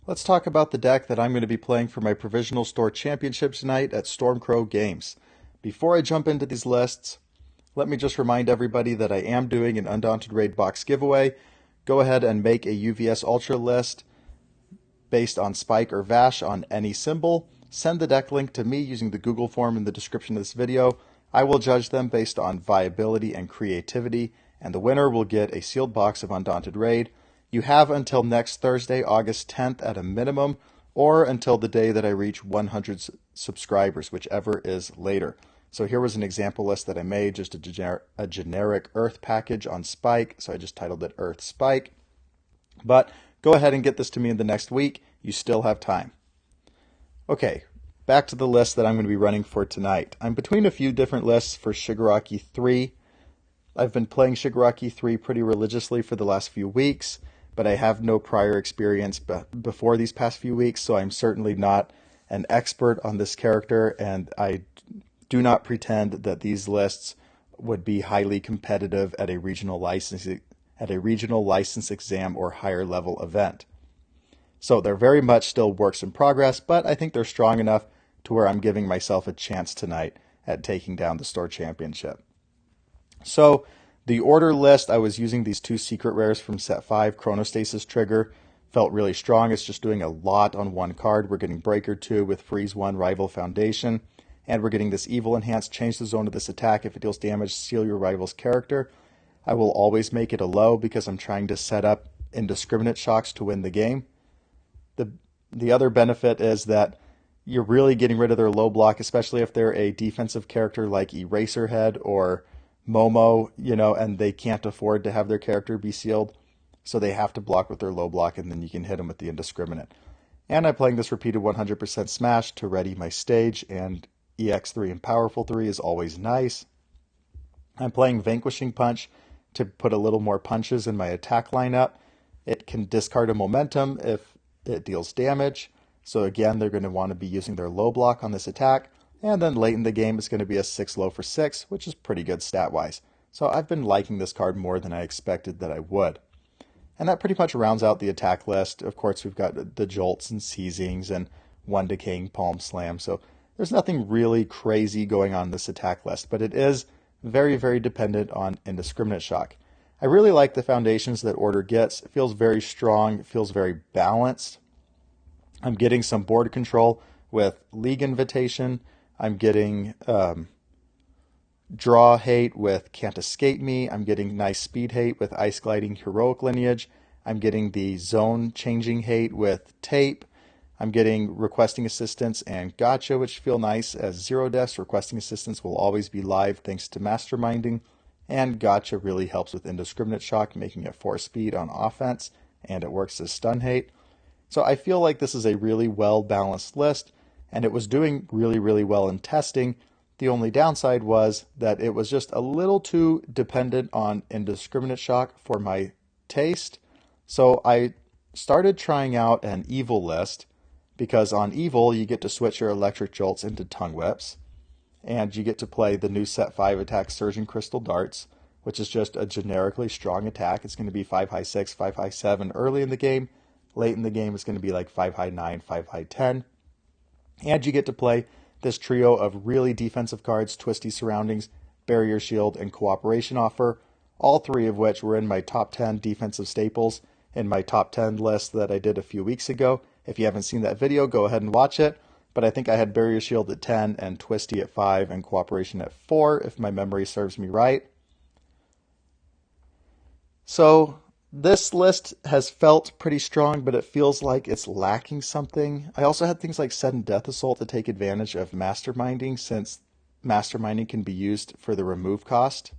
Let's talk about the deck that I'm going to be playing for my Provisional Store Championship tonight at Stormcrow Games. Before I jump into these lists, let me just remind everybody that I am doing an Undaunted Raid box giveaway. Go ahead and make a UVS Ultra list based on Spike or Vash on any symbol. Send the deck link to me using the Google form in the description of this video. I will judge them based on viability and creativity, and the winner will get a sealed box of Undaunted Raid. You have until next Thursday, August 10th at a minimum, or until the day that I reach 100 subscribers, whichever is later. So here was an example list that I made, just a generic Earth package on Spike, so I just titled it Earth Spike. But go ahead and get this to me in the next week. You still have time. Okay, back to the list that I'm going to be running for tonight. I'm between a few different lists for Shigaraki 3. I've been playing Shigaraki 3 pretty religiously for the last few weeks, but I have no prior experience before these past few weeks, so I'm certainly not an expert on this character, and I do not pretend that these lists would be highly competitive at a regional license exam or higher level event. So they're very much still works in progress, but I think they're strong enough to where I'm giving myself a chance tonight at taking down the store championship. So the order list, I was using these two secret rares from set 5, Chronostasis Trigger. Felt really strong. It's just doing a lot on one card. We're getting Breaker 2 with Freeze 1, Rival Foundation. And we're getting this Evil Enhance, change the zone of this attack. If it deals damage, seal your rival's character. I will always make it a low because I'm trying to set up indiscriminate shocks to win the game. The other benefit is that you're really getting rid of their low block, especially if they're a defensive character like Eraserhead or Momo, and they can't afford to have their character be sealed, so they have to block with their low block, and then you can hit them with the indiscriminate. And I'm playing this repeated 100% smash to ready my stage, and EX3 and Powerful 3 is always nice. I'm playing Vanquishing Punch to put a little more punches in my attack lineup. It can discard a momentum if it deals damage, so again, they're going to want to be using their low block on this attack. And then late in the game, it's going to be a 6 low for 6, which is pretty good stat-wise. So I've been liking this card more than I expected that I would. And that pretty much rounds out the attack list. Of course, we've got the Jolts and Seizings and one Decaying Palm Slam. So there's nothing really crazy going on in this attack list, but it is very, very dependent on Indiscriminate Shock. I really like the foundations that Order gets. It feels very strong. It feels very balanced. I'm getting some board control with League Invitation. I'm getting Draw Hate with Can't Escape Me. I'm getting nice Speed Hate with Ice Gliding Heroic Lineage. I'm getting the Zone Changing Hate with Tape. I'm getting Requesting Assistance and Gotcha, which feel nice as Zero Deaths. Requesting Assistance will always be live thanks to Masterminding. And Gotcha really helps with Indiscriminate Shock, making it 4 speed on offense, and it works as Stun Hate. So I feel like this is a really well-balanced list, and it was doing really, really well in testing. The only downside was that it was just a little too dependent on Indiscriminate Shock for my taste. So I started trying out an Evil list, because on Evil you get to switch your Electric Jolts into Tongue Whips, and you get to play the new set 5 attack Surging Crystal Darts, which is just a generically strong attack. It's going to be 5 high 6, 5 high 7 early in the game. Late in the game it's going to be like 5 high 9, 5 high 10. And you get to play this trio of really defensive cards, Twisty Surroundings, Barrier Shield, and Cooperation Offer, all three of which were in my top 10 defensive staples in my top 10 list that I did a few weeks ago. If you haven't seen that video, go ahead and watch it. But I think I had Barrier Shield at 10 and Twisty at 5 and Cooperation at 4, if my memory serves me right. So this list has felt pretty strong, but it feels like it's lacking something. I also had things like Sudden Death Assault to take advantage of Masterminding, since Masterminding can be used for the remove cost.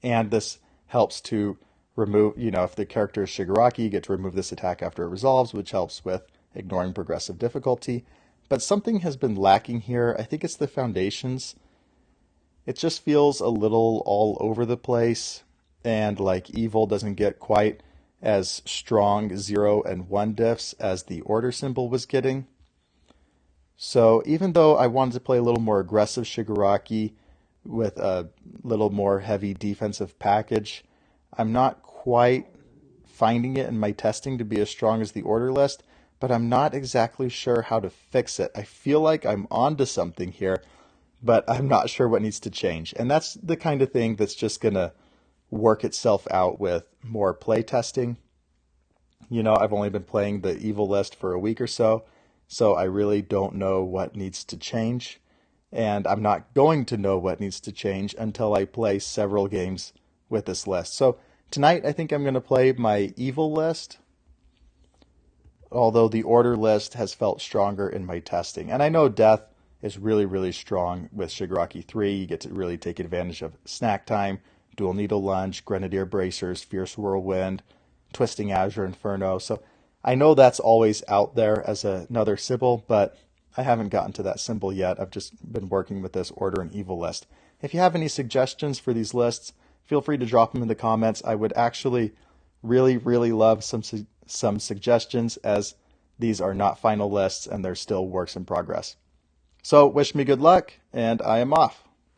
And this helps to remove, if the character is Shigaraki, you get to remove this attack after it resolves, which helps with ignoring progressive difficulty. But something has been lacking here. I think it's the foundations. It just feels a little all over the place, and like Evil doesn't get quite as strong 0 and 1 diffs as the Order symbol was getting. So even though I wanted to play a little more aggressive Shigaraki with a little more heavy defensive package, I'm not quite finding it in my testing to be as strong as the Order list. but I'm not exactly sure how to fix it. I feel like I'm onto something here, but I'm not sure what needs to change. And that's the kind of thing that's just going to work itself out with more play testing. I've only been playing the evil list for a week or so I really don't know what needs to change. And I'm not going to know what needs to change until I play several games with this list. So tonight, I think I'm going to play my evil list, although the order list has felt stronger in my testing. And I know death is really, really strong with Shigaraki 3. You get to really take advantage of snack time, dual needle lunge, grenadier bracers, fierce whirlwind, twisting azure inferno. So I know that's always out there as another symbol, but I haven't gotten to that symbol yet. I've just been working with this order and evil list. If you have any suggestions for these lists, feel free to drop them in the comments. I would actually really, really love some suggestions, as these are not final lists and they're still works in progress. So wish me good luck, and I am off.